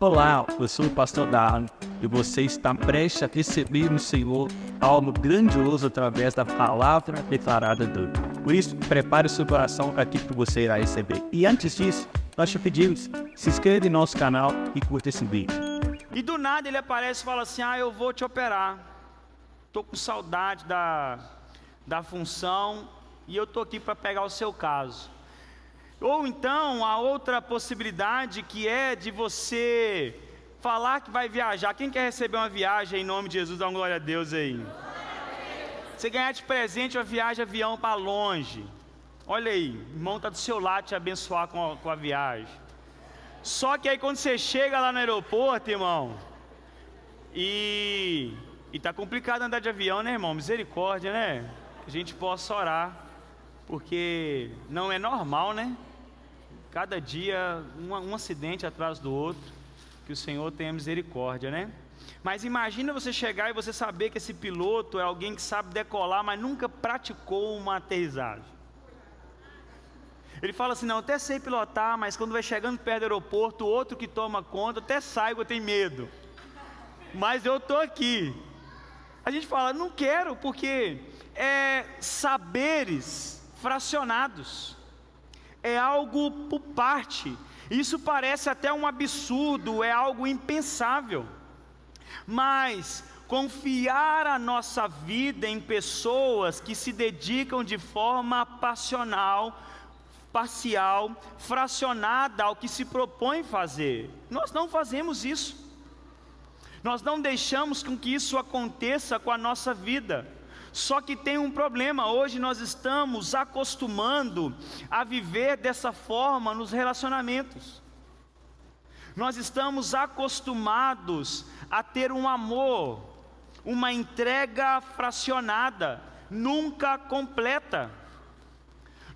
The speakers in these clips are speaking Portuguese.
Olá, eu sou o pastor Darwin e você está prestes a receber no Senhor algo grandioso através da palavra declarada dele. Por isso, prepare o seu coração para aquilo que você irá receber. E antes disso, nós te pedimos, se inscreva em nosso canal e curta esse vídeo. E do nada ele aparece e fala assim: eu vou te operar. Estou com saudade da função e eu estou aqui para pegar o seu caso. Ou então, a outra possibilidade que é de você falar que vai viajar. Quem quer receber uma viagem em nome de Jesus? Dá uma glória a Deus aí. Você ganhar de presente uma viagem de avião para longe. Olha aí, o irmão está do seu lado te abençoar com a viagem. Só que aí quando você chega lá no aeroporto, irmão, e tá complicado andar de avião, né, irmão? Misericórdia, né? Que a gente possa orar, porque não é normal, né? Cada dia um acidente atrás do outro, que o Senhor tenha misericórdia, né? Mas imagina você chegar e você saber que esse piloto é alguém que sabe decolar, mas nunca praticou uma aterrissagem. Ele fala assim: não, até sei pilotar, mas quando vai chegando perto do aeroporto, o outro que toma conta, até sai, eu tenho medo. Mas eu estou aqui. A gente fala, não quero, porque é saberes fracionados. É algo por parte. Isso parece até um absurdo, é algo impensável. Mas confiar a nossa vida em pessoas que se dedicam de forma passional, parcial, fracionada ao que se propõe fazer. Nós não fazemos isso. Nós não deixamos com que isso aconteça com a nossa vida. Só que tem um problema, hoje nós estamos acostumando a viver dessa forma nos relacionamentos. Nós estamos acostumados a ter um amor, uma entrega fracionada, nunca completa.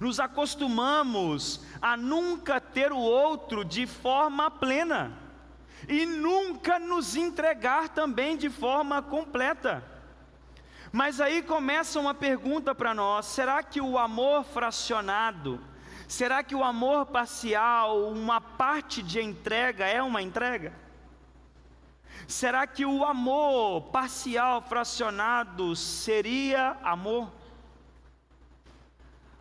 Nos acostumamos a nunca ter o outro de forma plena e nunca nos entregar também de forma completa. Mas aí começa uma pergunta para nós: será que o amor fracionado, será que o amor parcial, uma parte de entrega é uma entrega? Será que o amor parcial, fracionado, seria amor?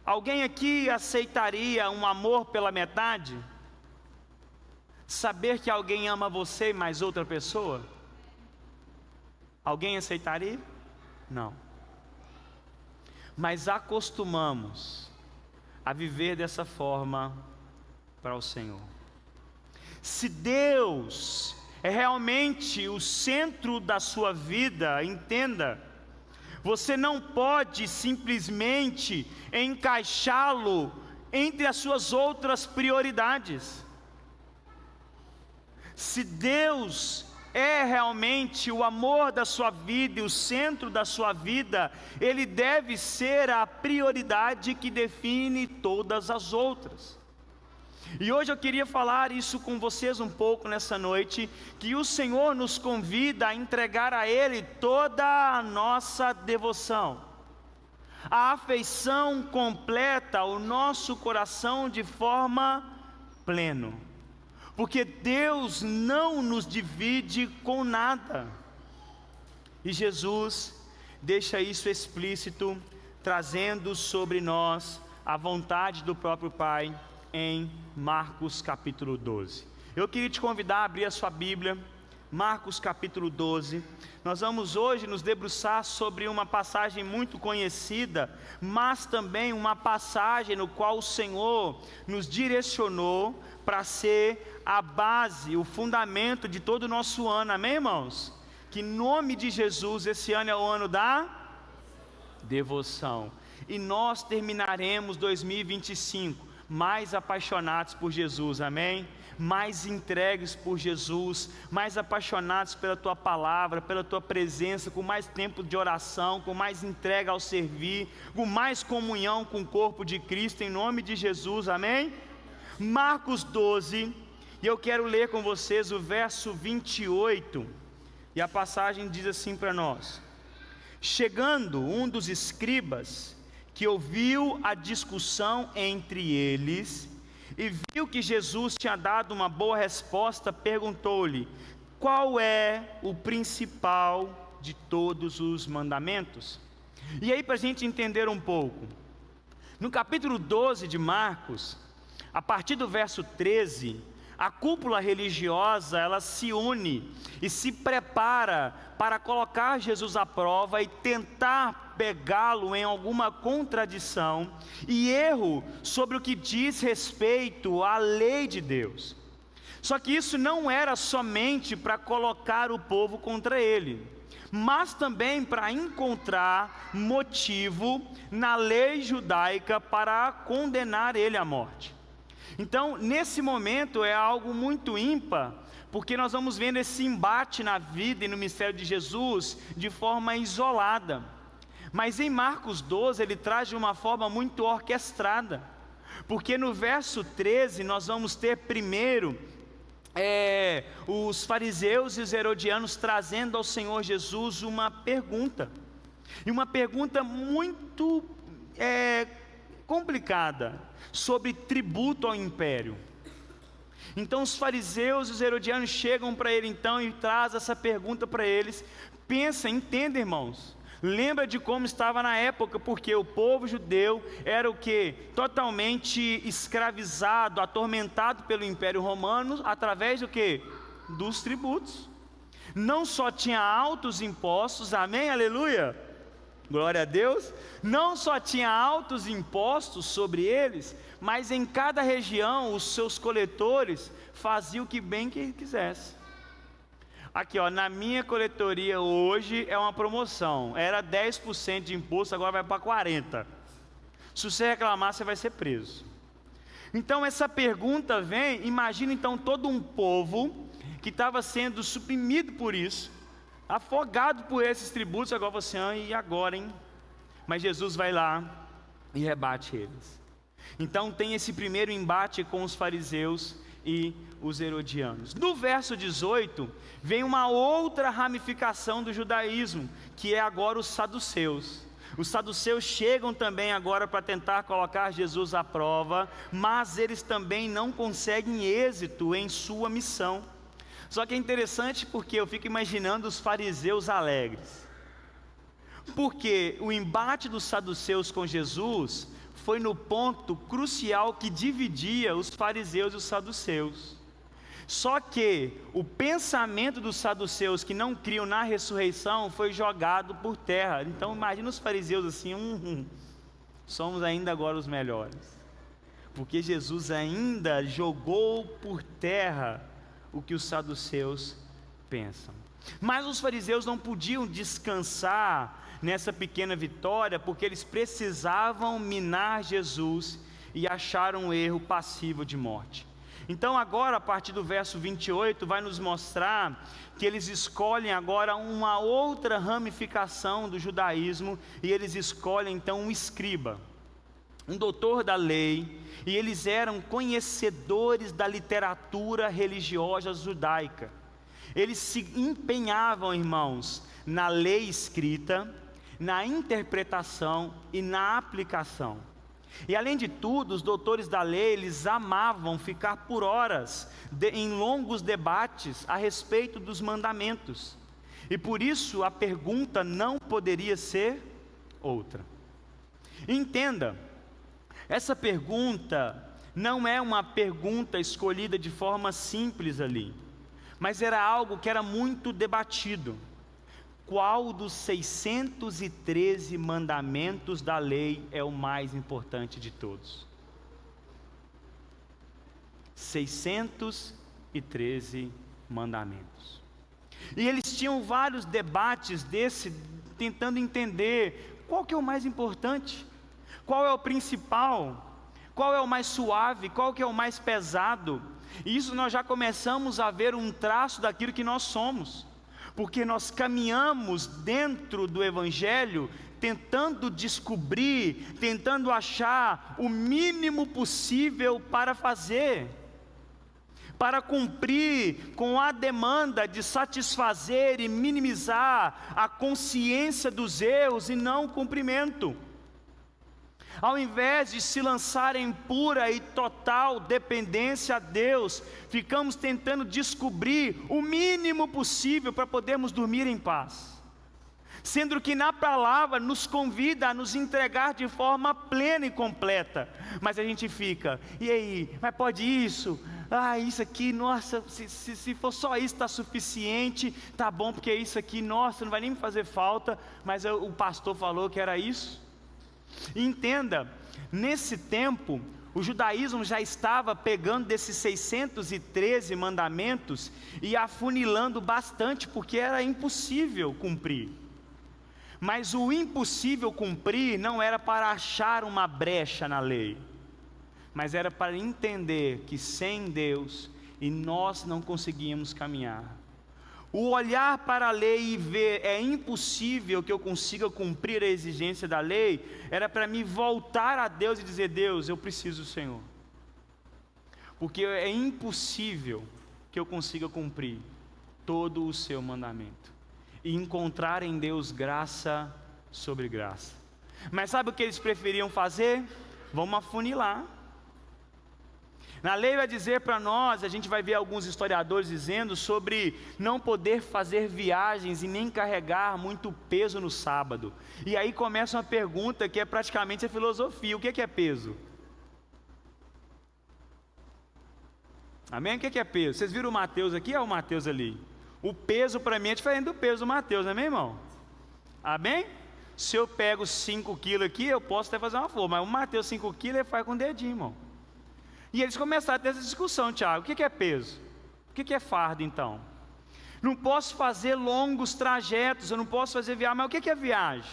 Alguém aqui aceitaria um amor pela metade? Saber que alguém ama você e mais outra pessoa? Alguém aceitaria? Não. Mas acostumamos a viver dessa forma para o Senhor. Se Deus é realmente o centro da sua vida, entenda, você não pode simplesmente encaixá-lo entre as suas outras prioridades. Se Deus é realmente o amor da sua vida e o centro da sua vida, Ele deve ser a prioridade que define todas as outras. E hoje eu queria falar isso com vocês um pouco nessa noite, que o Senhor nos convida a entregar a Ele toda a nossa devoção, a afeição completa, o nosso coração de forma plena. Porque Deus não nos divide com nada. E Jesus deixa isso explícito, trazendo sobre nós a vontade do próprio Pai em Marcos capítulo 12. Eu queria te convidar a abrir a sua Bíblia, Marcos capítulo 12. Nós vamos hoje nos debruçar sobre uma passagem muito conhecida, mas também uma passagem no qual o Senhor nos direcionou para ser a base, o fundamento de todo o nosso ano, amém, irmãos? Que em nome de Jesus, esse ano é o ano da devoção, e nós terminaremos 2025 mais apaixonados por Jesus, amém? Mais entregues por Jesus, mais apaixonados pela Tua palavra, pela Tua presença, com mais tempo de oração, com mais entrega ao servir, com mais comunhão com o corpo de Cristo, em nome de Jesus, amém? Marcos 12, e eu quero ler com vocês o verso 28, e a passagem diz assim para nós: chegando um dos escribas, que ouviu a discussão entre eles, e viu que Jesus tinha dado uma boa resposta, perguntou-lhe: qual é o principal de todos os mandamentos? E aí, para a gente entender um pouco, no capítulo 12 de Marcos, a partir do verso 13, a cúpula religiosa, ela se une e se prepara para colocar Jesus à prova e tentar pegá-lo em alguma contradição e erro sobre o que diz respeito à lei de Deus. Só que isso não era somente para colocar o povo contra ele, mas também para encontrar motivo na lei judaica para condenar ele à morte. Então, nesse momento é algo muito ímpar, porque nós vamos vendo esse embate na vida e no ministério de Jesus de forma isolada. Mas em Marcos 12 ele traz de uma forma muito orquestrada, porque no verso 13 nós vamos ter primeiro os fariseus e os herodianos trazendo ao Senhor Jesus uma pergunta, e uma pergunta muito complicada, sobre tributo ao império. Então os fariseus e os herodianos chegam para ele então e traz essa pergunta para eles. Pensa, entenda, irmãos, lembra de como estava na época, porque o povo judeu era o que? Totalmente escravizado, atormentado pelo Império Romano, através do que? Dos tributos. Não só tinha altos impostos, amém, aleluia, glória a Deus, não só tinha altos impostos sobre eles, mas em cada região os seus coletores faziam o que bem que quisesse. Aqui ó, na minha coletoria hoje é uma promoção, era 10% de imposto, agora vai para 40%. Se você reclamar, você vai ser preso. Então essa pergunta vem, imagina então todo um povo que estava sendo suprimido por isso, afogado por esses tributos. Agora você, e agora, hein? Mas Jesus vai lá e rebate eles. Então tem esse primeiro embate com os fariseus e os herodianos. No verso 18, vem uma outra ramificação do judaísmo, que é agora os saduceus. Os saduceus chegam também agora para tentar colocar Jesus à prova, mas eles também não conseguem êxito em sua missão. Só que é interessante porque eu fico imaginando os fariseus alegres, porque o embate dos saduceus com Jesus foi no ponto crucial que dividia os fariseus e os saduceus. Só que o pensamento dos saduceus, que não criam na ressurreição, foi jogado por terra. Então imagina os fariseus assim, somos ainda agora os melhores, porque Jesus ainda jogou por terra o que os saduceus pensam. Mas os fariseus não podiam descansar nessa pequena vitória, porque eles precisavam minar Jesus e acharam um erro passível de morte. Então agora, a partir do verso 28, vai nos mostrar que eles escolhem agora uma outra ramificação do judaísmo, e eles escolhem então um escriba, um doutor da lei, e eles eram conhecedores da literatura religiosa judaica. Eles se empenhavam, irmãos, na lei escrita, na interpretação e na aplicação. E além de tudo, os doutores da lei, eles amavam ficar por horas em longos debates a respeito dos mandamentos. E por isso a pergunta não poderia ser outra. Entenda, essa pergunta não é uma pergunta escolhida de forma simples ali, mas era algo que era muito debatido. Qual dos 613 mandamentos da lei é o mais importante de todos? 613 mandamentos. E eles tinham vários debates tentando entender qual que é o mais importante, qual é o principal, qual é o mais suave, qual que é o mais pesado. E isso nós já começamos a ver um traço daquilo que nós somos, porque nós caminhamos dentro do Evangelho, tentando descobrir, tentando achar o mínimo possível para fazer, para cumprir com a demanda de satisfazer e minimizar a consciência dos erros e não o cumprimento. Ao invés de se lançar em pura e total dependência a Deus, ficamos tentando descobrir o mínimo possível para podermos dormir em paz. Sendo que na palavra nos convida a nos entregar de forma plena e completa. Mas a gente fica, e aí, mas pode isso? Isso aqui, nossa, se for só isso está suficiente, tá bom, porque isso aqui, nossa, não vai nem me fazer falta, mas o pastor falou que era isso. E entenda, nesse tempo, o judaísmo já estava pegando desses 613 mandamentos e afunilando bastante, porque era impossível cumprir. Mas o impossível cumprir não era para achar uma brecha na lei, mas era para entender que sem Deus e nós não conseguíamos caminhar. O olhar para a lei e ver é impossível que eu consiga cumprir a exigência da lei, era para me voltar a Deus e dizer: Deus, eu preciso do Senhor, porque é impossível que eu consiga cumprir todo o seu mandamento e encontrar em Deus graça sobre graça. Mas sabe o que eles preferiam fazer? Vamos afunilar. Na lei vai dizer para nós, a gente vai ver alguns historiadores dizendo sobre não poder fazer viagens e nem carregar muito peso no sábado. E aí começa uma pergunta que é praticamente a filosofia: o que é peso? Amém? O que é peso? Vocês viram o Mateus aqui ou o Mateus ali? O peso para mim é diferente do peso do Mateus, não é, meu irmão? Amém? Se eu pego 5 quilos aqui, eu posso até fazer uma forma, mas o Mateus 5 quilos ele faz com o dedinho, irmão. E eles começaram a ter essa discussão: Tiago, o que é peso? O que é fardo então? Não posso fazer longos trajetos, eu não posso fazer viagem, mas o que é viagem?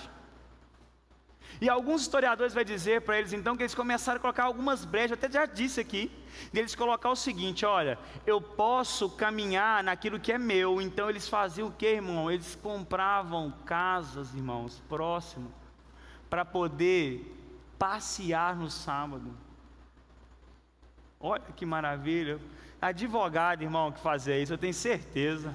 E alguns historiadores vão dizer para eles então que eles começaram a colocar algumas brechas, até já disse aqui, deles colocar o seguinte: olha, eu posso caminhar naquilo que é meu. Então eles faziam o que, irmão? Eles compravam casas, irmãos, próximo, para poder passear no sábado. Olha que maravilha. Advogado, irmão, que fazia isso, eu tenho certeza.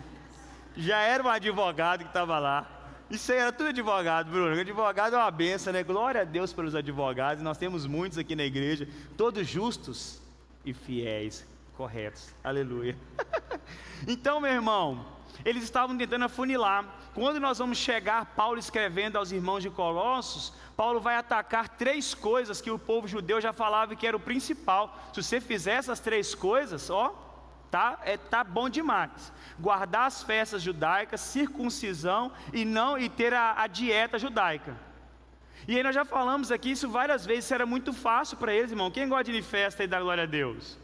Já era um advogado que estava lá. Isso aí era tudo advogado, Bruno. Advogado é uma benção, né? Glória a Deus pelos advogados. Nós temos muitos aqui na igreja, todos justos e fiéis, corretos. Aleluia. Então, meu irmão, eles estavam tentando afunilar. Quando nós vamos chegar, Paulo escrevendo aos irmãos de Colossos, Paulo vai atacar 3 coisas que o povo judeu já falava que era o principal. Se você fizer essas 3 coisas, tá bom demais. Guardar as festas judaicas, circuncisão e ter a dieta judaica. E aí nós já falamos aqui isso várias vezes, isso era muito fácil para eles, irmão. Quem gosta de ir festa aí, dá glória a Deus?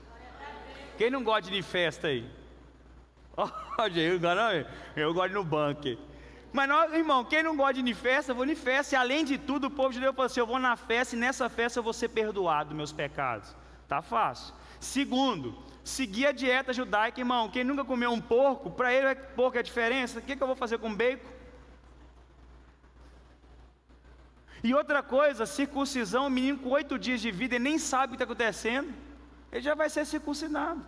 Quem não gosta de ir festa aí? Eu gosto de ir no bunker. Mas nós, irmão, quem não gosta de ir em festa, eu vou em festa. E além de tudo, o povo judeu falou assim: eu vou na festa e nessa festa eu vou ser perdoado dos meus pecados. Tá fácil. Segundo, seguir a dieta judaica, irmão. Quem nunca comeu um porco, para ele porco é a diferença. O que eu vou fazer com bacon? E outra coisa, circuncisão, um menino com 8 dias de vida, ele nem sabe o que está acontecendo, ele já vai ser circuncidado.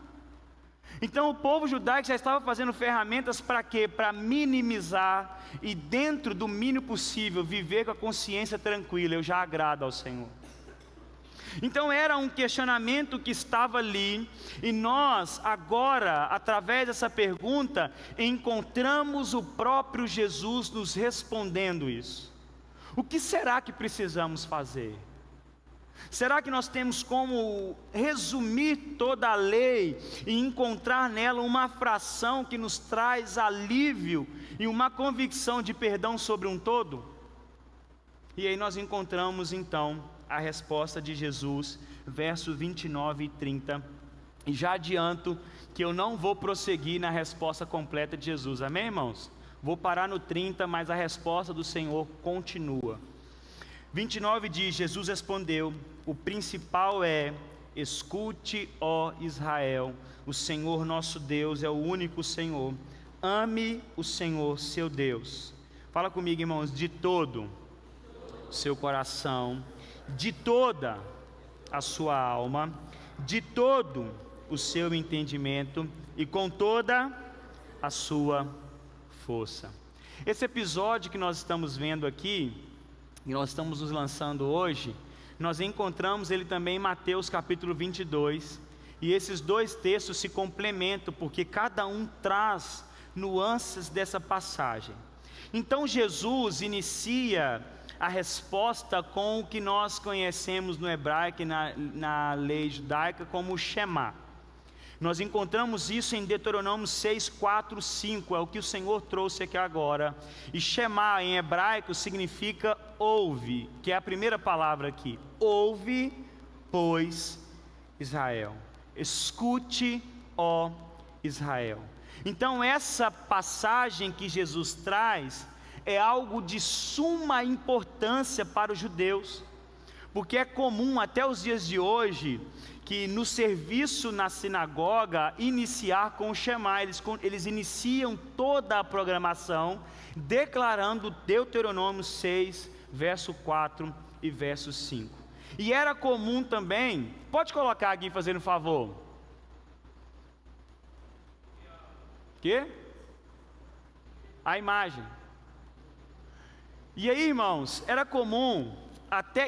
Então o povo judaico já estava fazendo ferramentas para quê? Para minimizar e dentro do mínimo possível viver com a consciência tranquila: eu já agrado ao Senhor. Então era um questionamento que estava ali, e nós agora, através dessa pergunta, encontramos o próprio Jesus nos respondendo isso. O que será que precisamos fazer? Será que nós temos como resumir toda a lei e encontrar nela uma fração que nos traz alívio e uma convicção de perdão sobre um todo? E aí nós encontramos então a resposta de Jesus, versos 29 e 30. E já adianto que eu não vou prosseguir na resposta completa de Jesus, amém, irmãos? Vou parar no 30, mas a resposta do Senhor continua. 29 diz: Jesus respondeu: o principal é: escute, ó Israel, o Senhor nosso Deus é o único Senhor. Ame o Senhor seu Deus. Fala comigo, irmãos: de todo o seu coração, de toda a sua alma, de todo o seu entendimento e com toda a sua força. Esse episódio que nós estamos vendo aqui, e nós estamos nos lançando hoje, nós encontramos ele também em Mateus capítulo 22, e esses dois textos se complementam, porque cada um traz nuances dessa passagem. Então Jesus inicia a resposta com o que nós conhecemos no hebraico e na lei judaica como Shema. Nós encontramos isso em Deuteronômio 6, 4, 5, é o que o Senhor trouxe aqui agora. E Shema em hebraico significa ouve, que é a primeira palavra aqui. Ouve, pois, Israel. Escute, ó Israel. Então essa passagem que Jesus traz é algo de suma importância para os judeus, porque é comum até os dias de hoje que no serviço na sinagoga iniciar com o Shema. Eles iniciam toda a programação declarando Deuteronômio 6, verso 4 e verso 5. E era comum também, pode colocar aqui fazendo favor. Quê? A imagem. E aí, irmãos, era comum,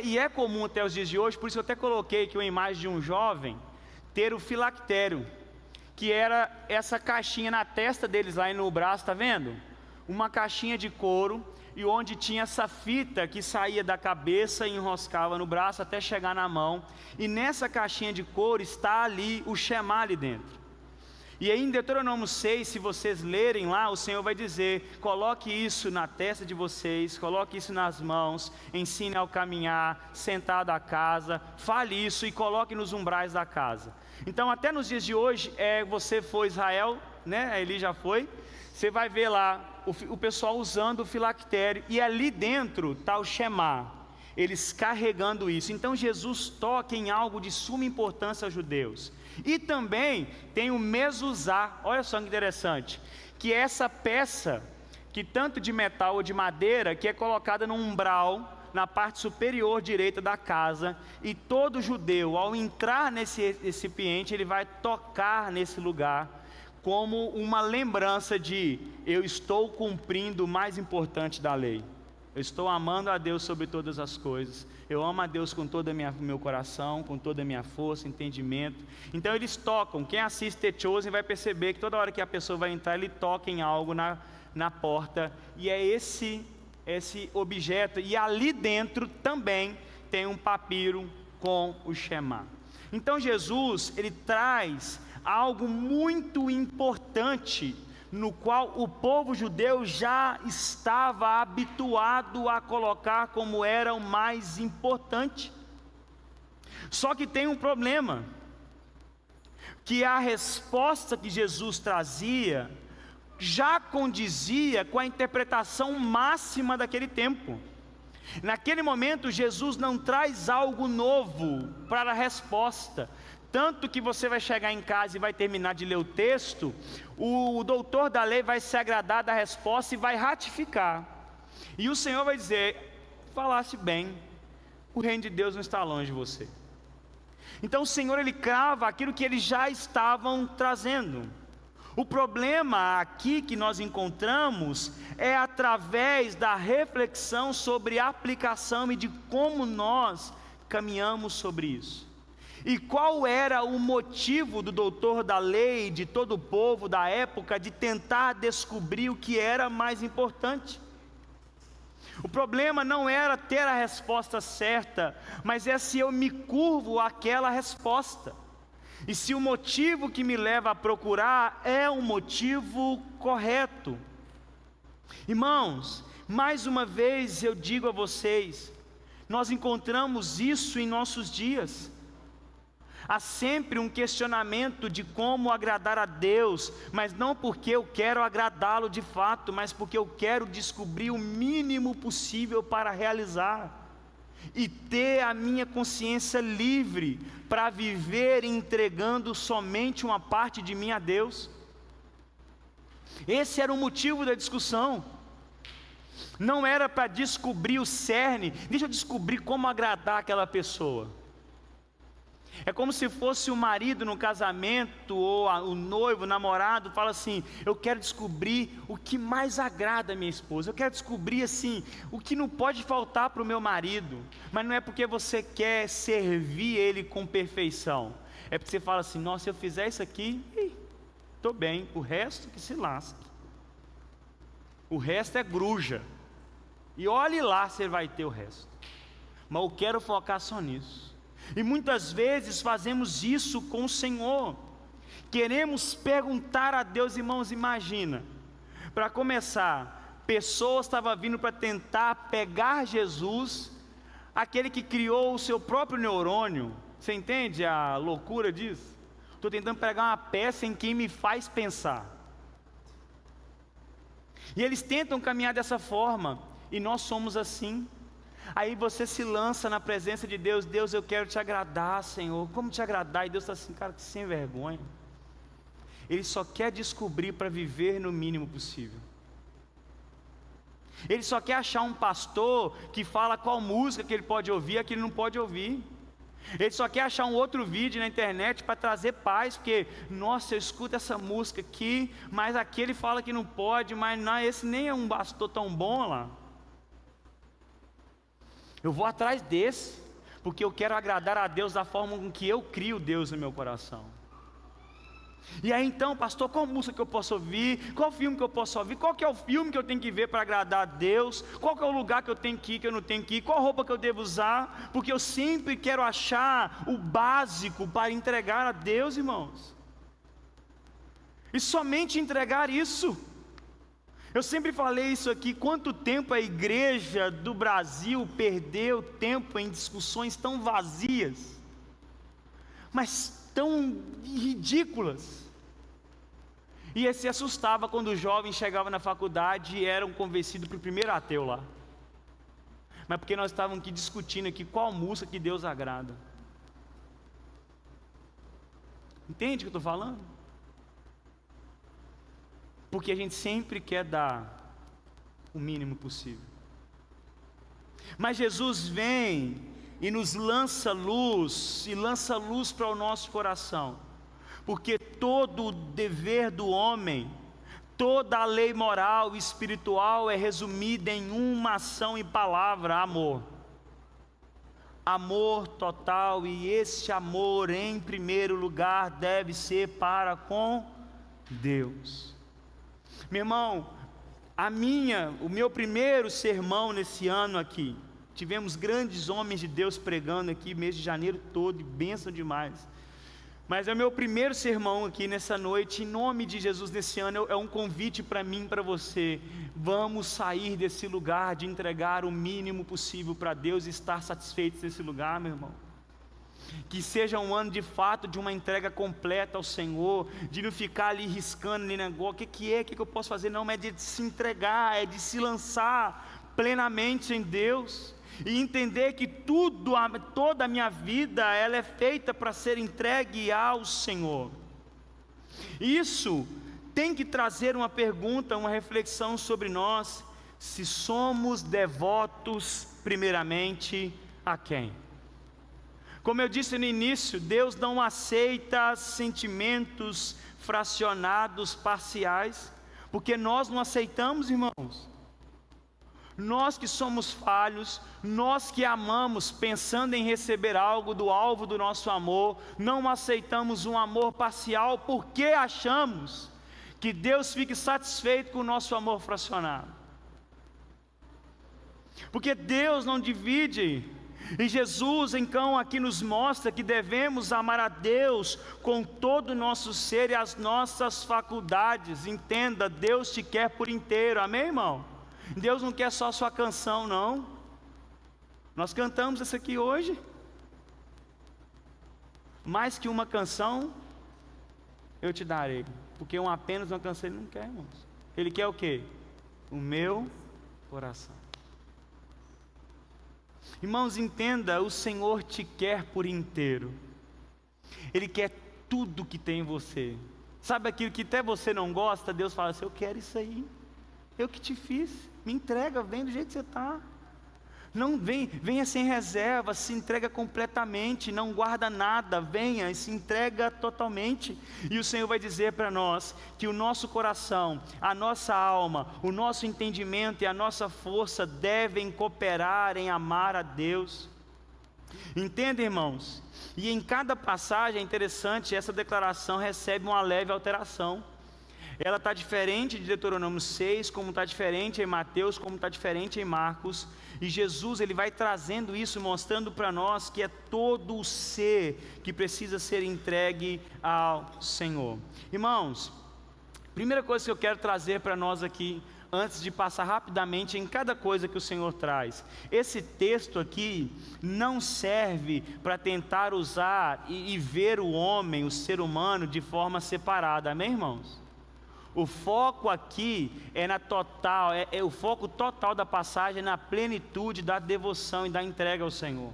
e é comum até os dias de hoje, por isso eu até coloquei aqui uma imagem de um jovem ter o filactério, que era essa caixinha na testa deles lá e no braço, tá vendo? Uma caixinha de couro, e onde tinha essa fita que saía da cabeça e enroscava no braço até chegar na mão, e nessa caixinha de couro está ali o Shema ali dentro. E aí em Deuteronômio 6, se vocês lerem lá, o Senhor vai dizer: coloque isso na testa de vocês, coloque isso nas mãos, ensine ao caminhar, sentado à casa, fale isso e coloque nos umbrais da casa. Então até nos dias de hoje, você for Israel, né? Eli já foi, você vai ver lá o pessoal usando o filactério, e ali dentro está o Shema, eles carregando isso. Então Jesus toca em algo de suma importância aos judeus. E também tem o mezuzá, olha só que interessante, que é essa peça, que tanto de metal ou de madeira, que é colocada no umbral, na parte superior direita da casa, e todo judeu, ao entrar nesse recipiente, ele vai tocar nesse lugar, como uma lembrança de: eu estou cumprindo o mais importante da lei. Eu estou amando a Deus sobre todas as coisas. Eu amo a Deus com todo o meu coração, com toda a minha força, entendimento. Então eles tocam. Quem assiste The Chosen vai perceber que toda hora que a pessoa vai entrar, ele toca em algo na porta. E é esse objeto. E ali dentro também tem um papiro com o Shema. Então Jesus, ele traz algo muito importante, no qual o povo judeu já estava habituado a colocar como era o mais importante. Só que tem um problema, que a resposta que Jesus trazia já condizia com a interpretação máxima daquele tempo. Naquele momento Jesus não traz algo novo para a resposta. Tanto que você vai chegar em casa e vai terminar de ler o texto, o doutor da lei vai se agradar da resposta e vai ratificar. E o Senhor vai dizer: falasse bem, o reino de Deus não está longe de você. Então o Senhor, ele crava aquilo que eles já estavam trazendo. O problema aqui que nós encontramos é através da reflexão sobre a aplicação e de como nós caminhamos sobre isso. E qual era o motivo do doutor da lei, de todo o povo da época, de tentar descobrir o que era mais importante? O problema não era ter a resposta certa, mas é se eu me curvo àquela resposta. E se o motivo que me leva a procurar é um motivo correto. Irmãos, mais uma vez eu digo a vocês, nós encontramos isso em nossos dias. Há sempre um questionamento de como agradar a Deus, mas não porque eu quero agradá-lo de fato, mas porque eu quero descobrir o mínimo possível para realizar, e ter a minha consciência livre para viver entregando somente uma parte de mim a Deus. Esse era o motivo da discussão. Não era para descobrir o cerne, deixa eu descobrir como agradar aquela pessoa. É como se fosse o marido no casamento, ou o noivo, o namorado, fala assim: eu quero descobrir o que mais agrada a minha esposa, eu quero descobrir assim, o que não pode faltar para o meu marido. Mas não é porque você quer servir ele com perfeição, é porque você fala assim: nossa, se eu fizer isso aqui, estou bem, o resto que se lasque, o resto é gruja, e olhe lá se ele vai ter o resto, mas eu quero focar só nisso. E muitas vezes fazemos isso com o Senhor, queremos perguntar a Deus. Irmãos, imagina, para começar, pessoas estavam vindo para tentar pegar Jesus, aquele que criou o seu próprio neurônio. Você entende a loucura disso? Estou tentando pegar uma peça em quem me faz pensar, e eles tentam caminhar dessa forma, e nós somos assim. Aí você se lança na presença de Deus: Deus, eu quero te agradar, Senhor. Como te agradar? E Deus está assim: cara, que sem vergonha. Ele só quer descobrir para viver no mínimo possível. Ele só quer achar um pastor que fala qual música que ele pode ouvir, a que ele não pode ouvir. Ele só quer achar um outro vídeo na internet para trazer paz, porque, nossa, eu escuto essa música aqui, mas aquele fala que não pode, mas não, esse nem é um pastor tão bom lá. Eu vou atrás desse, porque eu quero agradar a Deus da forma com que eu crio Deus no meu coração. E aí então, pastor, qual música que eu posso ouvir? Qual filme que eu posso ouvir? Qual que é o filme que eu tenho que ver para agradar a Deus? Qual que é o lugar que eu tenho que ir, que eu não tenho que ir? Qual roupa que eu devo usar? Porque eu sempre quero achar o básico para entregar a Deus, irmãos. E somente entregar isso. Eu sempre falei isso aqui: quanto tempo a igreja do Brasil perdeu tempo em discussões tão vazias, mas tão ridículas. E se assustava quando os jovens chegavam na faculdade e eram convencidos para o primeiro ateu lá. Mas porque nós estávamos aqui discutindo aqui qual música que Deus agrada. Entende o que eu estou falando? Porque a gente sempre quer dar o mínimo possível. Mas Jesus vem e nos lança luz, e lança luz para o nosso coração. Porque todo o dever do homem, toda a lei moral e espiritual é resumida em uma ação e palavra: amor. Amor total, e esse amor em primeiro lugar deve ser para com Deus. Meu irmão, o meu primeiro sermão nesse ano aqui, tivemos grandes homens de Deus pregando aqui, mês de janeiro todo, e bênção demais. Mas é o meu primeiro sermão aqui nessa noite, em nome de Jesus, nesse ano, é um convite para mim e para você. Vamos sair desse lugar de entregar o mínimo possível para Deus e estar satisfeitos nesse lugar, meu irmão. Que seja um ano de fato de uma entrega completa ao Senhor, de não ficar ali riscando nem negócio, o que eu posso fazer? Não, mas é de se entregar, é de se lançar plenamente em Deus, e entender que toda a minha vida, ela é feita para ser entregue ao Senhor. Isso tem que trazer uma pergunta, uma reflexão sobre nós: se somos devotos primeiramente a quem? Como eu disse no início, Deus não aceita sentimentos fracionados, parciais, porque nós não aceitamos, irmãos. Nós que somos falhos, nós que amamos pensando em receber algo do alvo do nosso amor, não aceitamos um amor parcial, porque achamos que Deus fique satisfeito com o nosso amor fracionado. Porque Deus não divide. E Jesus então aqui nos mostra que devemos amar a Deus com todo o nosso ser e as nossas faculdades. Entenda, Deus te quer por inteiro, amém, irmão? Deus não quer só a sua canção, não. Nós cantamos isso aqui hoje. Mais que uma canção eu te darei, porque apenas uma canção Ele não quer, irmãos. Ele quer o quê? O meu coração. Irmãos, entenda, o Senhor te quer por inteiro. Ele quer tudo que tem em você. Sabe aquilo que até você não gosta? Deus fala assim: eu quero isso aí, eu que te fiz, me entrega, vem do jeito que você está. Não venha sem reserva, se entrega completamente, não guarda nada, venha e se entrega totalmente. E o Senhor vai dizer para nós que o nosso coração, a nossa alma, o nosso entendimento e a nossa força devem cooperar em amar a Deus. Entende, irmãos? E em cada passagem é interessante, essa declaração recebe uma leve alteração. Ela está diferente de Deuteronômio 6, como está diferente em Mateus, como está diferente em Marcos. E Jesus, ele vai trazendo isso, mostrando para nós que é todo o ser que precisa ser entregue ao Senhor. Irmãos, primeira coisa que eu quero trazer para nós aqui, antes de passar rapidamente em cada coisa que o Senhor traz. Esse texto aqui não serve para tentar usar e ver o homem, o ser humano, de forma separada, amém, irmãos? O foco aqui é na total, o foco total da passagem, na plenitude da devoção e da entrega ao Senhor.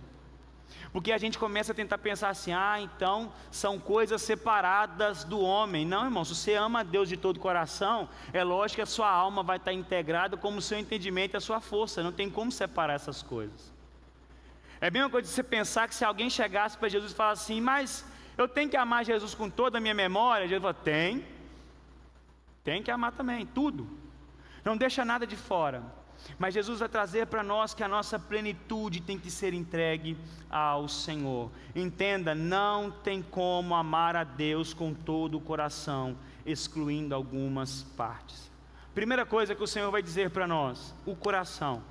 Porque a gente começa a tentar pensar assim, então são coisas separadas do homem. Não, irmão, se você ama a Deus de todo o coração, é lógico que a sua alma vai estar integrada como o seu entendimento e a sua força, não tem como separar essas coisas. É a mesma coisa de você pensar que se alguém chegasse para Jesus e falasse assim, mas eu tenho que amar Jesus com toda a minha memória, Jesus fala, tem que amar também, tudo, não deixa nada de fora. Mas Jesus vai trazer para nós que a nossa plenitude tem que ser entregue ao Senhor. Entenda, não tem como amar a Deus com todo o coração, excluindo algumas partes. Primeira coisa que o Senhor vai dizer para nós, o coração.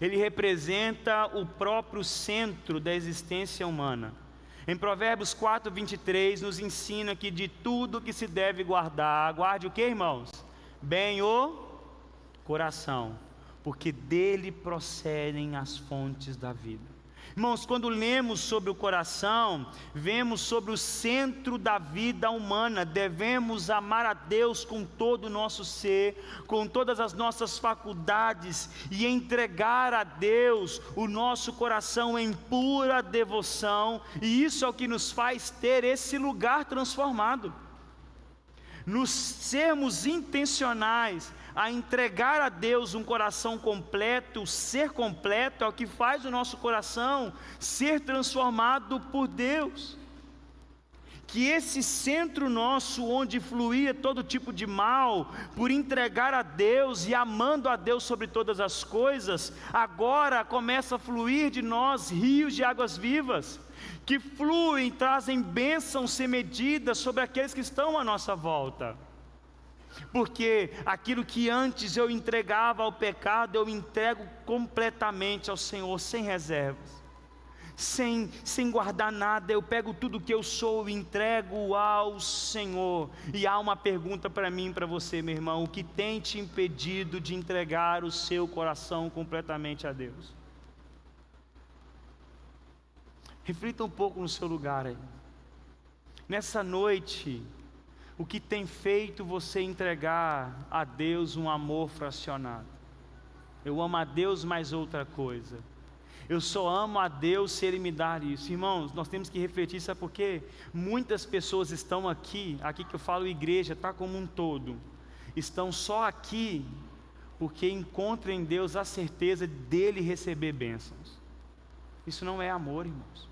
Ele representa o próprio centro da existência humana. Em Provérbios 4, 23, nos ensina que de tudo que se deve guardar, guarde o que, irmãos? Bem o coração, porque dele procedem as fontes da vida. Irmãos, quando lemos sobre o coração, vemos sobre o centro da vida humana. Devemos amar a Deus com todo o nosso ser, com todas as nossas faculdades, e entregar a Deus o nosso coração em pura devoção, e isso é o que nos faz ter esse lugar transformado. Nos sermos intencionais a entregar a Deus um coração completo, o ser completo é o que faz o nosso coração ser transformado por Deus. Que esse centro nosso, onde fluía todo tipo de mal, por entregar a Deus e amando a Deus sobre todas as coisas, agora começa a fluir de nós rios de águas vivas, que fluem, trazem bênçãos sem medida sobre aqueles que estão à nossa volta. Porque aquilo que antes eu entregava ao pecado, eu entrego completamente ao Senhor, sem reservas, sem guardar nada. Eu pego tudo que eu sou e entrego ao Senhor. E há uma pergunta para mim e para você, meu irmão: o que tem te impedido de entregar o seu coração completamente a Deus? Reflita um pouco no seu lugar aí. Nessa noite, o que tem feito você entregar a Deus um amor fracionado? Eu amo a Deus mais outra coisa. Eu só amo a Deus se Ele me dar isso. Irmãos, nós temos que refletir, sabe por quê? Muitas pessoas estão aqui que eu falo igreja, tá, como um todo, estão só aqui porque encontram em Deus a certeza dEle receber bênçãos. Isso não é amor, irmãos.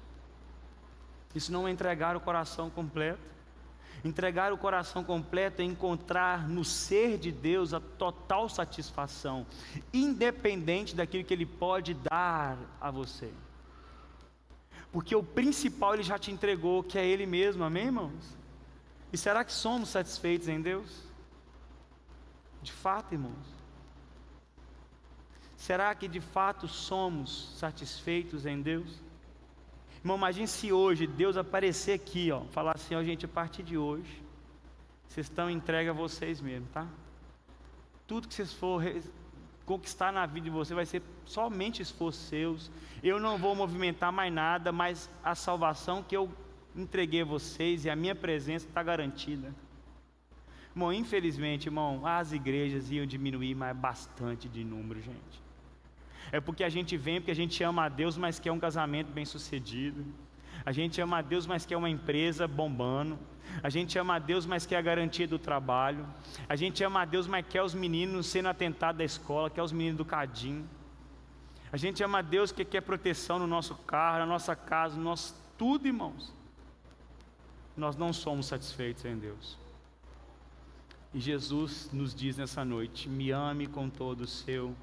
Isso não é entregar o coração completo. Entregar o coração completo é encontrar no ser de Deus a total satisfação, independente daquilo que Ele pode dar a você. Porque o principal Ele já te entregou, que é Ele mesmo, amém, irmãos? E será que somos satisfeitos em Deus? De fato, irmãos? Será que de fato somos satisfeitos em Deus? Irmão, imagine se hoje Deus aparecer aqui, falar assim: gente, a partir de hoje, vocês estão entregues a vocês mesmos, tá? Tudo que vocês for conquistar na vida de vocês vai ser somente esforço seus. Eu não vou movimentar mais nada, mas a salvação que eu entreguei a vocês e a minha presença está garantida. Irmão, infelizmente, irmão, as igrejas iam diminuir mais bastante de número, gente. É porque a gente vem, porque a gente ama a Deus, mas quer um casamento bem sucedido. A gente ama a Deus, mas quer uma empresa bombando. A gente ama a Deus, mas quer a garantia do trabalho. A gente ama a Deus, mas quer os meninos sendo atentados da escola, quer os meninos do cadinho. A gente ama a Deus que quer proteção no nosso carro, na nossa casa, no nosso tudo, irmãos. Nós não somos satisfeitos em Deus. E Jesus nos diz nessa noite: me ame com todo o seu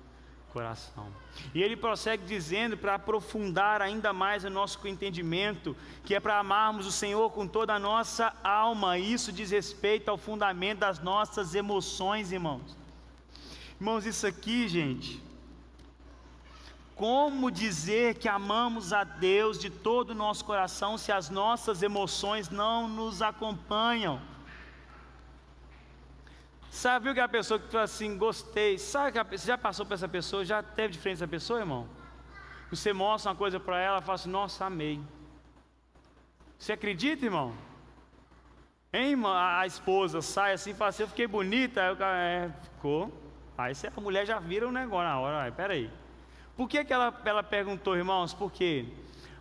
coração. E ele prossegue dizendo, para aprofundar ainda mais o nosso entendimento, que é para amarmos o Senhor com toda a nossa alma. Isso diz respeito ao fundamento das nossas emoções, irmãos. Irmãos, isso aqui, gente, como dizer que amamos a Deus de todo o nosso coração se as nossas emoções não nos acompanham? Sabe, viu que a pessoa que fala assim, gostei, sabe que você já passou por essa pessoa, já teve de frente essa pessoa, irmão? Você mostra uma coisa para ela, fala assim, nossa, amei. Você acredita, irmão? Hein, irmão? A esposa sai assim e fala assim, eu fiquei bonita, aí o cara, ficou. Aí a mulher já vira um negócio na hora, peraí. Por que ela perguntou, irmãos? Porque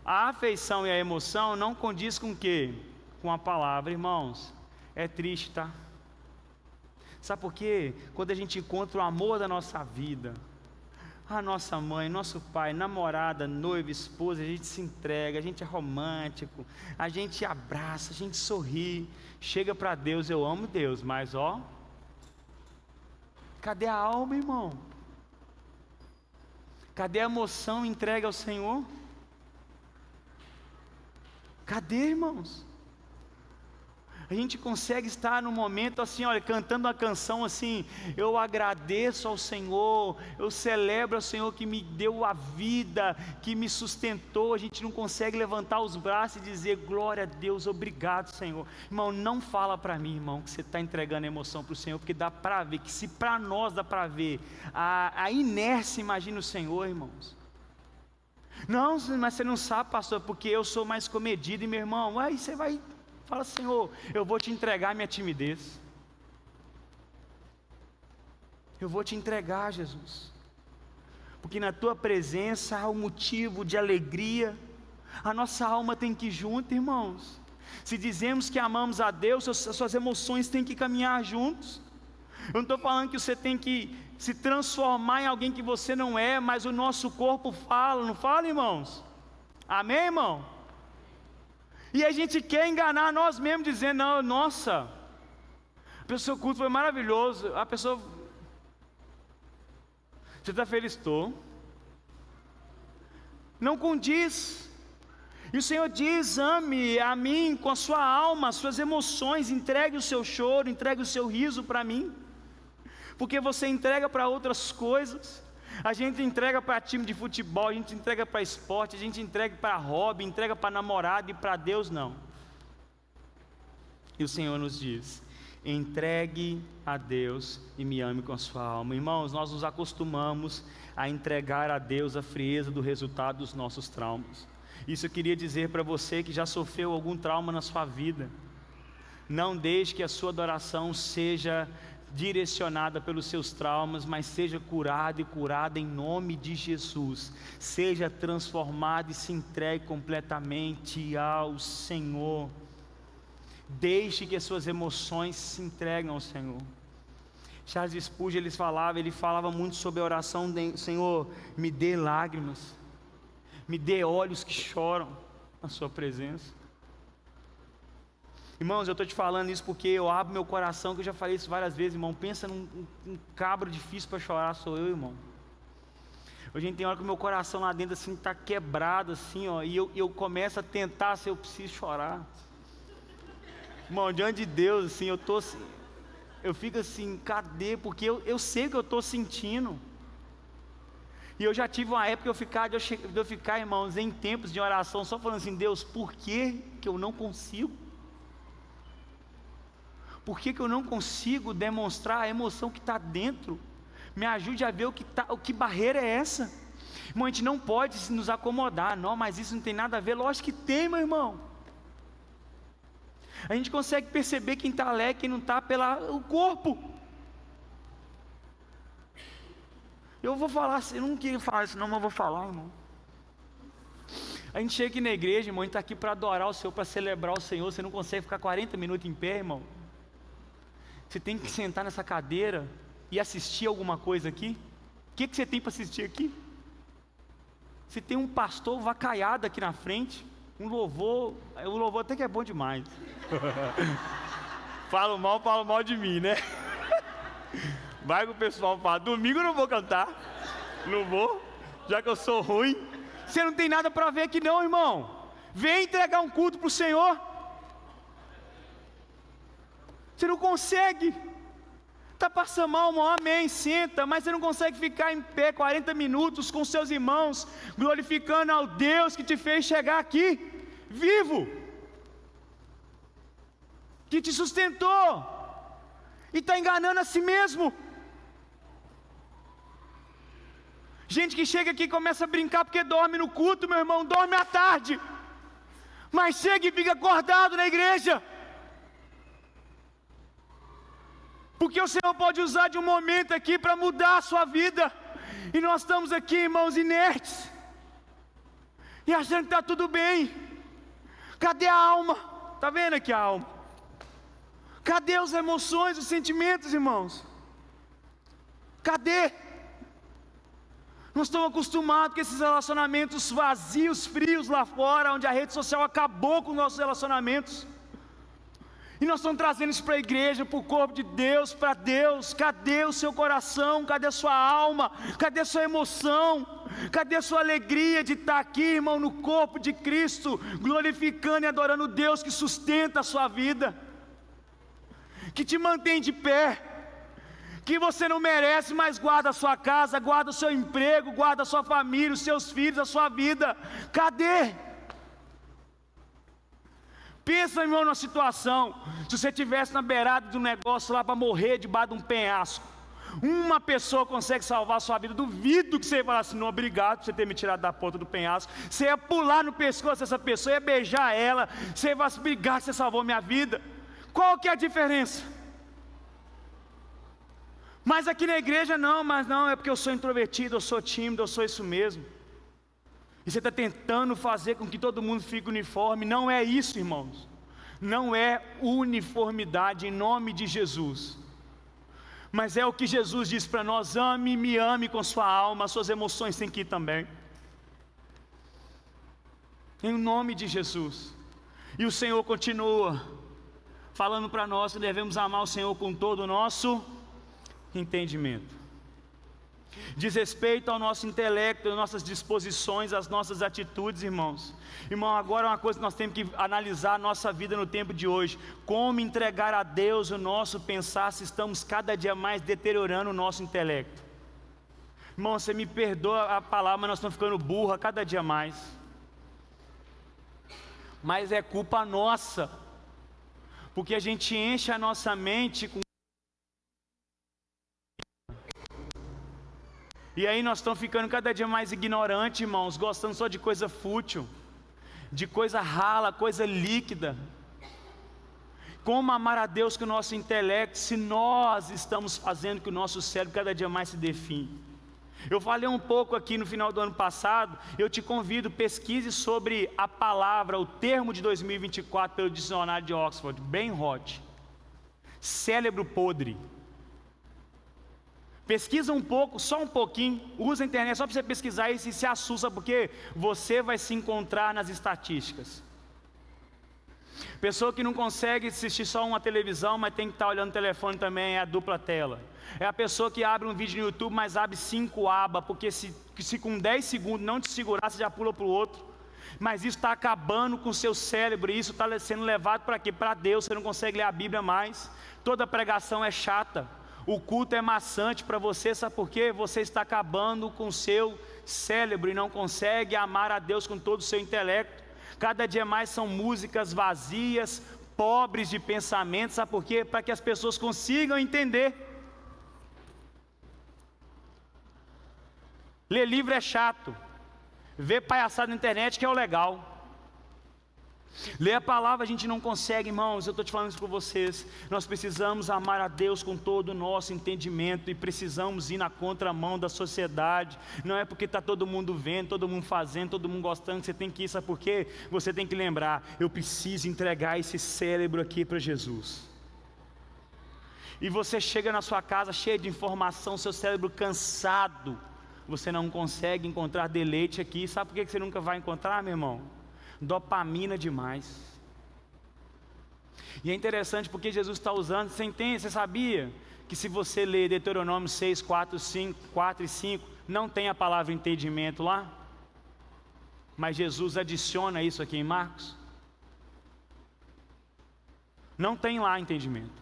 a afeição e a emoção não condiz com o quê? Com a palavra, irmãos. É triste, tá? Sabe por quê? Quando a gente encontra o amor da nossa vida, a nossa mãe, nosso pai, namorada, noiva, esposa, a gente se entrega, a gente é romântico, a gente abraça, a gente sorri, chega para Deus, eu amo Deus, mas ó, cadê a alma, irmão? Cadê a emoção entregue ao Senhor? Cadê, irmãos? A gente consegue estar num momento assim, olha, cantando uma canção assim, eu agradeço ao Senhor, eu celebro ao Senhor que me deu a vida, que me sustentou. A gente não consegue levantar os braços e dizer, glória a Deus, obrigado, Senhor. Irmão, não fala para mim, irmão, que você está entregando a emoção para o Senhor, porque dá para ver, que se para nós dá para ver, a inércia, imagina o Senhor, irmãos. Não, mas você não sabe, pastor, porque eu sou mais comedido, e meu irmão, aí você vai... Fala, Senhor, eu vou te entregar minha timidez. Eu vou te entregar, Jesus. Porque na tua presença há um motivo de alegria. A nossa alma tem que ir junto, irmãos. Se dizemos que amamos a Deus, as suas emoções têm que caminhar juntos. Eu não estou falando que você tem que se transformar em alguém que você não é, mas o nosso corpo fala, não fala, irmãos? Amém, irmão? E a gente quer enganar nós mesmos, dizendo, não, nossa, a pessoa, o culto foi maravilhoso, a pessoa, você está feliz? Estou. Não condiz. E o Senhor diz, ame a mim com a sua alma, as suas emoções, entregue o seu choro, entregue o seu riso para mim, porque você entrega para outras coisas. A gente entrega para time de futebol, a gente entrega para esporte, a gente entrega para hobby, entrega para namorado, e para Deus não. E o Senhor nos diz, entregue a Deus e me ame com a sua alma. Irmãos, nós nos acostumamos a entregar a Deus a frieza do resultado dos nossos traumas. Isso eu queria dizer para você que já sofreu algum trauma na sua vida. Não deixe que a sua adoração seja direcionada pelos seus traumas, mas seja curado e curada em nome de Jesus. Seja transformado e se entregue completamente ao Senhor. Deixe que as suas emoções se entreguem ao Senhor. Charles Spurgeon, ele falava muito sobre a oração de Senhor, me dê lágrimas, me dê olhos que choram na sua presença. Irmãos, eu estou te falando isso porque eu abro meu coração, que eu já falei isso várias vezes, irmão. Pensa num cabra difícil para chorar, sou eu, irmão. Hoje a gente tem hora que o meu coração lá dentro assim está quebrado assim, ó, e eu começo a tentar, se eu preciso chorar. Irmão, diante de Deus, assim, eu fico assim, cadê? Porque eu sei o que eu estou sentindo. E eu já tive uma época de eu ficar, irmãos, em tempos de oração, só falando assim, Deus, por que eu não consigo? Por que eu não consigo demonstrar a emoção que está dentro? Me ajude a ver que barreira é essa. Irmão, a gente não pode nos acomodar, não, mas isso não tem nada a ver. Lógico que tem, meu irmão. A gente consegue perceber quem está alegre, quem não está, pelo corpo. Eu vou falar, eu não queria falar isso não, mas eu vou falar, irmão. A gente chega aqui na igreja, irmão, a gente está aqui para adorar o Senhor, para celebrar o Senhor. Você não consegue ficar 40 minutos em pé, irmão. Você tem que sentar nessa cadeira e assistir alguma coisa aqui. O que você tem para assistir aqui? Se tem um pastor vacaiado aqui na frente, o louvor até que é bom demais. Falo mal de mim, né? Vai que o pessoal fala, domingo eu não vou cantar. Não vou, já que eu sou ruim. Você não tem nada para ver aqui não, irmão. Vem entregar um culto para o Senhor. Você não consegue. Está passando mal, irmão, amém, senta. Mas você não consegue ficar em pé 40 minutos com seus irmãos, glorificando ao Deus que te fez chegar aqui, vivo, que te sustentou, e está enganando a si mesmo. Gente que chega aqui e começa a brincar porque dorme no culto, meu irmão, dorme à tarde, mas chega e fica acordado na igreja. Porque o Senhor pode usar de um momento aqui para mudar a sua vida. E nós estamos aqui, irmãos, inertes. E achando que está tudo bem. Cadê a alma? Está vendo aqui a alma? Cadê as emoções, os sentimentos, irmãos? Cadê? Nós estamos acostumados com esses relacionamentos vazios, frios lá fora, onde a rede social acabou com os nossos relacionamentos. E nós estamos trazendo isso para a igreja, para o corpo de Deus, para Deus. Cadê o seu coração? Cadê a sua alma? Cadê a sua emoção? Cadê a sua alegria de estar aqui, irmão, no corpo de Cristo, glorificando e adorando o Deus que sustenta a sua vida, que te mantém de pé, que você não merece, mas guarda a sua casa, guarda o seu emprego, guarda a sua família, os seus filhos, a sua vida. Cadê? Pensa, irmão, numa situação, se você estivesse na beirada do negócio lá para morrer debaixo de um penhasco, uma pessoa consegue salvar a sua vida. Duvido que você ia falar assim, não, obrigado por você ter me tirado da ponta do penhasco. Você ia pular no pescoço dessa pessoa, ia beijar ela, você ia falar assim, obrigado, você salvou minha vida. Qual que é a diferença? Mas aqui na igreja não, é porque eu sou introvertido, eu sou tímido, eu sou isso mesmo. E você está tentando fazer com que todo mundo fique uniforme. Não é isso, irmãos. Não é uniformidade em nome de Jesus. Mas é o que Jesus diz para nós: ame, me ame com sua alma, suas emoções têm que ir também. Em nome de Jesus. E o Senhor continua falando para nós que devemos amar o Senhor com todo o nosso entendimento. Diz respeito ao nosso intelecto, às nossas disposições, às nossas atitudes, irmãos. Irmão, agora é uma coisa que nós temos que analisar a nossa vida no tempo de hoje. Como entregar a Deus o nosso pensar se estamos cada dia mais deteriorando o nosso intelecto? Irmão, você me perdoa a palavra, mas nós estamos ficando burros a cada dia mais. Mas é culpa nossa, porque a gente enche a nossa mente com... E aí nós estamos ficando cada dia mais ignorantes, irmãos, gostando só de coisa fútil, de coisa rala, coisa líquida. Como amar a Deus com o nosso intelecto, se nós estamos fazendo que o nosso cérebro cada dia mais se define? Eu falei um pouco aqui no final do ano passado, eu te convido, pesquise sobre a palavra, o termo de 2024 pelo dicionário de Oxford, Ben Hot, cérebro podre. Pesquisa um pouco, só um pouquinho, usa a internet só para você pesquisar e se assusta, porque você vai se encontrar nas estatísticas. Pessoa que não consegue assistir só uma televisão, mas tem que estar olhando o telefone também, é a dupla tela. É a pessoa que abre um vídeo no YouTube, mas abre 5 abas, porque se com 10 segundos não te segurar, você já pula para o outro. Mas isso está acabando com o seu cérebro, e isso está sendo levado para quê? Para Deus, você não consegue ler a Bíblia mais. Toda pregação é chata. O culto é maçante para você, sabe por quê? Você está acabando com o seu cérebro e não consegue amar a Deus com todo o seu intelecto. Cada dia mais são músicas vazias, pobres de pensamento, sabe por quê? Para que as pessoas consigam entender. Ler livro é chato, ver palhaçada na internet que é o legal. Ler a palavra a gente não consegue, irmãos. Eu estou te falando isso para vocês. Nós precisamos amar a Deus com todo o nosso entendimento, e precisamos ir na contramão da sociedade. Não é porque está todo mundo vendo, todo mundo fazendo, todo mundo gostando que você tem que ir. Sabe por quê? Você tem que lembrar: eu preciso entregar esse cérebro aqui para Jesus. E você chega na sua casa cheio de informação, seu cérebro cansado, você não consegue encontrar deleite aqui. Sabe por que você nunca vai encontrar, meu irmão? Dopamina demais. E é interessante porque Jesus está usando, você sabia que se você ler Deuteronômio 6, 4 e 5, não tem a palavra entendimento lá? Mas Jesus adiciona isso aqui em Marcos. Não tem lá entendimento.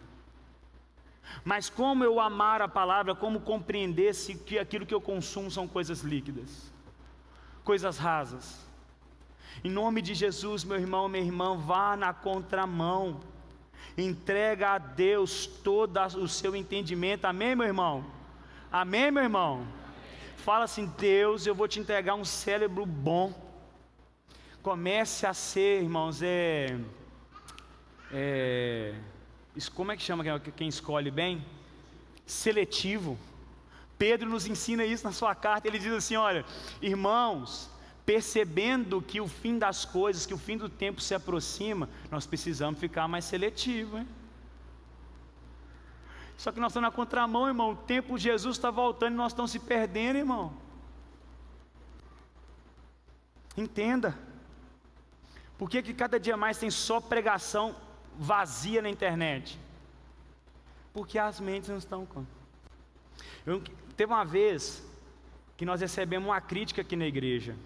Mas como eu amar a palavra, como compreender se que aquilo que eu consumo são coisas líquidas, coisas rasas. Em nome de Jesus, meu irmão, minha irmã, vá na contramão. Entrega a Deus todo o seu entendimento. Amém, meu irmão? Amém, meu irmão? Fala assim: Deus, eu vou te entregar um cérebro bom. Comece a ser, irmãos, como é que chama quem escolhe bem? Seletivo. Pedro nos ensina isso na sua carta. Ele diz assim: olha, irmãos, percebendo que o fim das coisas, que o fim do tempo se aproxima, nós precisamos ficar mais seletivos, hein? Só que nós estamos na contramão, irmão. O tempo de Jesus está voltando e nós estamos se perdendo, irmão. Entenda. Por que cada dia mais tem só pregação vazia na internet? Porque as mentes não estão com. Teve uma vez que nós recebemos uma crítica aqui na igreja.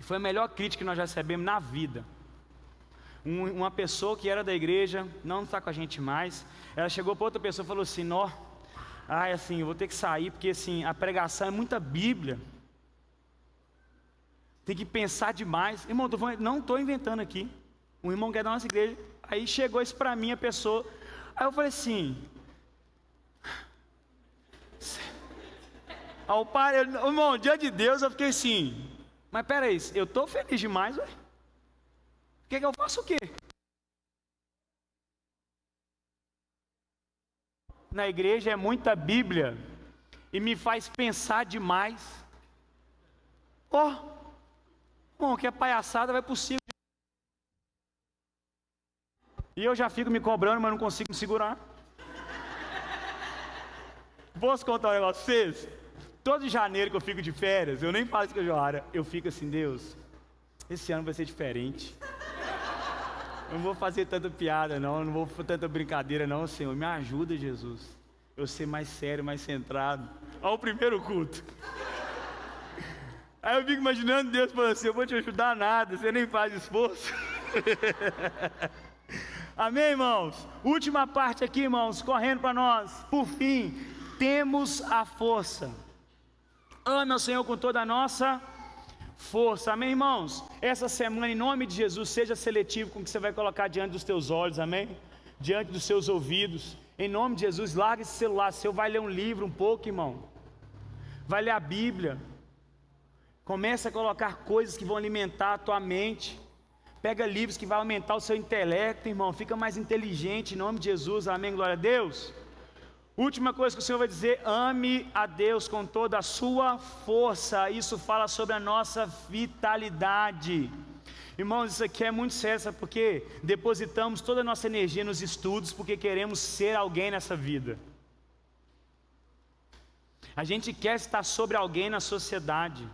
Foi a melhor crítica que nós já recebemos na vida. Uma pessoa que era da igreja, não está com a gente mais, ela chegou para outra pessoa e falou assim: eu vou ter que sair, porque assim, a pregação é muita Bíblia. Tem que pensar demais. Irmão, não estou inventando aqui. Um irmão que é da nossa igreja, aí chegou isso para mim, a pessoa. Aí eu falei assim... irmão, diante de Deus eu fiquei assim... Mas peraí, eu estou feliz demais, ué. O que eu faço o quê? Na igreja é muita Bíblia e me faz pensar demais. Irmão, que a palhaçada vai possível. E eu já fico me cobrando, mas não consigo me segurar. Posso contar um negócio pra vocês? Todo janeiro que eu fico de férias, eu nem falo isso com a Joara, eu fico assim: Deus, esse ano vai ser diferente. Eu não vou fazer tanta piada não vou fazer tanta brincadeira não, Senhor, me ajuda, Jesus. Eu ser mais sério, mais centrado. Olha o primeiro culto. Aí eu fico imaginando Deus falando assim: eu vou te ajudar nada, você nem faz esforço. Amém, irmãos? Última parte aqui, irmãos, correndo para nós. Por fim, temos a força. Ame ao Senhor com toda a nossa força. Amém, irmãos? Essa semana, em nome de Jesus, seja seletivo com o que você vai colocar diante dos teus olhos, amém? Diante dos seus ouvidos. Em nome de Jesus, larga esse celular seu, vai ler um livro um pouco, irmão. Vai ler a Bíblia. Começa a colocar coisas que vão alimentar a tua mente. Pega livros que vão aumentar o seu intelecto, irmão. Fica mais inteligente, em nome de Jesus, amém, glória a Deus. Última coisa que o Senhor vai dizer: ame a Deus com toda a sua força. Isso fala sobre a nossa vitalidade. Irmãos, isso aqui é muito sério, sabe por quê? Depositamos toda a nossa energia nos estudos porque queremos ser alguém nessa vida. A gente quer estar sobre alguém na sociedade.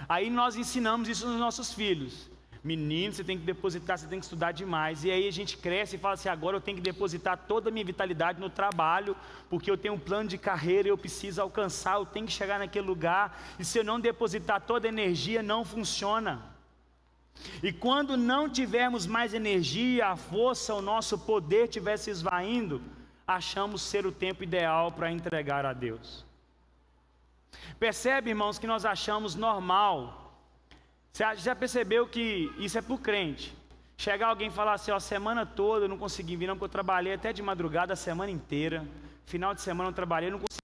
Aí nós ensinamos isso nos nossos filhos. Menino, você tem que depositar, você tem que estudar demais. E aí a gente cresce e fala assim: agora eu tenho que depositar toda a minha vitalidade no trabalho, porque eu tenho um plano de carreira, eu preciso alcançar, eu tenho que chegar naquele lugar. E se eu não depositar toda a energia, não funciona. E quando não tivermos mais energia, a força, o nosso poder estiver se esvaindo, achamos ser o tempo ideal para entregar a Deus. Percebe, irmãos, que nós achamos normal. Você já percebeu que isso é para o crente? Chegar alguém e falar assim: a semana toda eu não consegui vir não, porque eu trabalhei até de madrugada a semana inteira. Final de semana eu trabalhei, não consegui.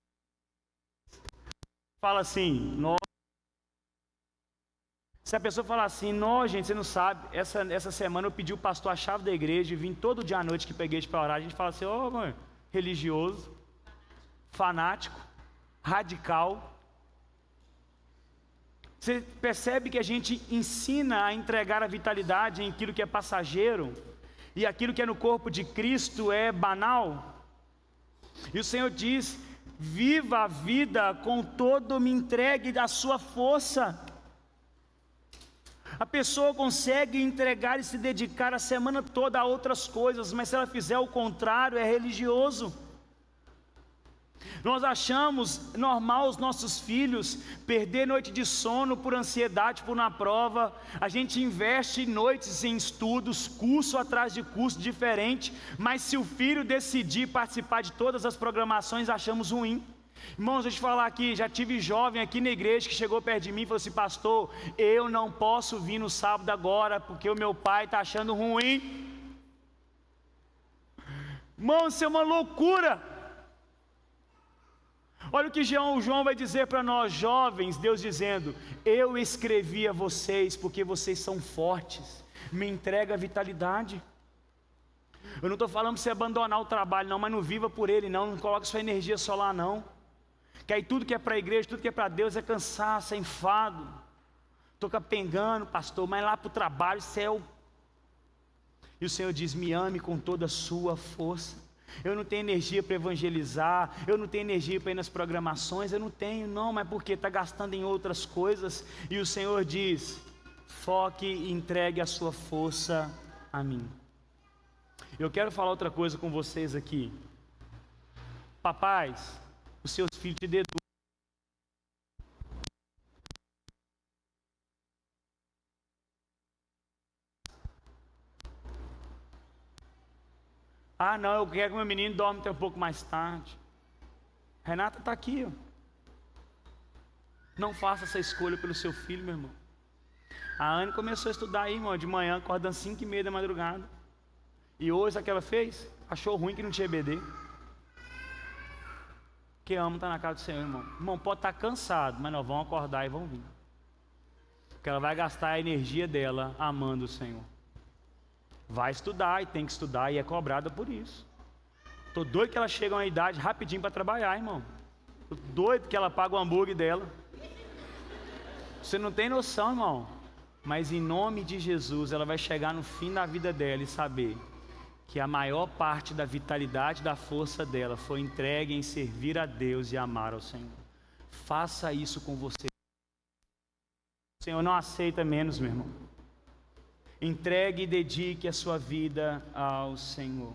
Fala assim: nossa. Se a pessoa falar assim: não, gente, você não sabe, essa semana eu pedi o pastor a chave da igreja e vim todo dia à noite que peguei para orar. A gente fala assim: mano, religioso, fanático, radical. Você percebe que a gente ensina a entregar a vitalidade em aquilo que é passageiro, e aquilo que é no corpo de Cristo é banal? E o Senhor diz: Viva a vida com todo me entregue da sua força. A pessoa consegue entregar e se dedicar a semana toda a outras coisas, mas se ela fizer o contrário, é religioso. Nós achamos normal os nossos filhos perder noite de sono por ansiedade por uma prova. A gente investe noites em estudos, curso atrás de curso diferente, mas se o filho decidir participar de todas as programações, achamos ruim. Irmãos, deixa eu te falar aqui, já tive jovem aqui na igreja que chegou perto de mim e falou assim: pastor, eu não posso vir no sábado agora, porque o meu pai está achando ruim. Irmãos, isso é uma loucura. Olha o que João vai dizer para nós jovens, Deus dizendo: eu escrevi a vocês porque vocês são fortes, me entrega a vitalidade. Eu não estou falando para você abandonar o trabalho não, mas não viva por ele não coloque sua energia só lá não, que aí tudo que é para a igreja, tudo que é para Deus é cansaço, é enfado. Estou capengando, pastor, mas lá para o trabalho, céu. E o Senhor diz: me ame com toda a sua força. Eu não tenho energia para evangelizar, eu não tenho energia para ir nas programações, eu não tenho, não, mas porque está gastando em outras coisas. E o Senhor diz: foque e entregue a sua força a mim. Eu quero falar outra coisa com vocês aqui. Papais, os seus filhos te deduzem. Ah, não, eu quero que meu menino dorme até um pouco mais tarde. Renata está aqui, ó. Não faça essa escolha pelo seu filho, meu irmão. A Anne começou a estudar aí, irmão, de manhã, acordando 5h30 da madrugada. E hoje, sabe o que ela fez? Achou ruim que não tinha EBD. Que ama estar na casa do Senhor, irmão. Irmão, pode estar cansado, mas nós vamos acordar e vamos vir. Porque ela vai gastar a energia dela amando o Senhor. Vai estudar e tem que estudar e é cobrada por isso. Estou doido que ela chega a uma idade rapidinho para trabalhar, irmão. Estou doido que ela paga o hambúrguer dela. Você não tem noção, irmão. Mas em nome de Jesus, ela vai chegar no fim da vida dela e saber que a maior parte da vitalidade, da força dela foi entregue em servir a Deus e amar ao Senhor. Faça isso com você. O Senhor não aceita menos, meu irmão. Entregue e dedique a sua vida ao Senhor.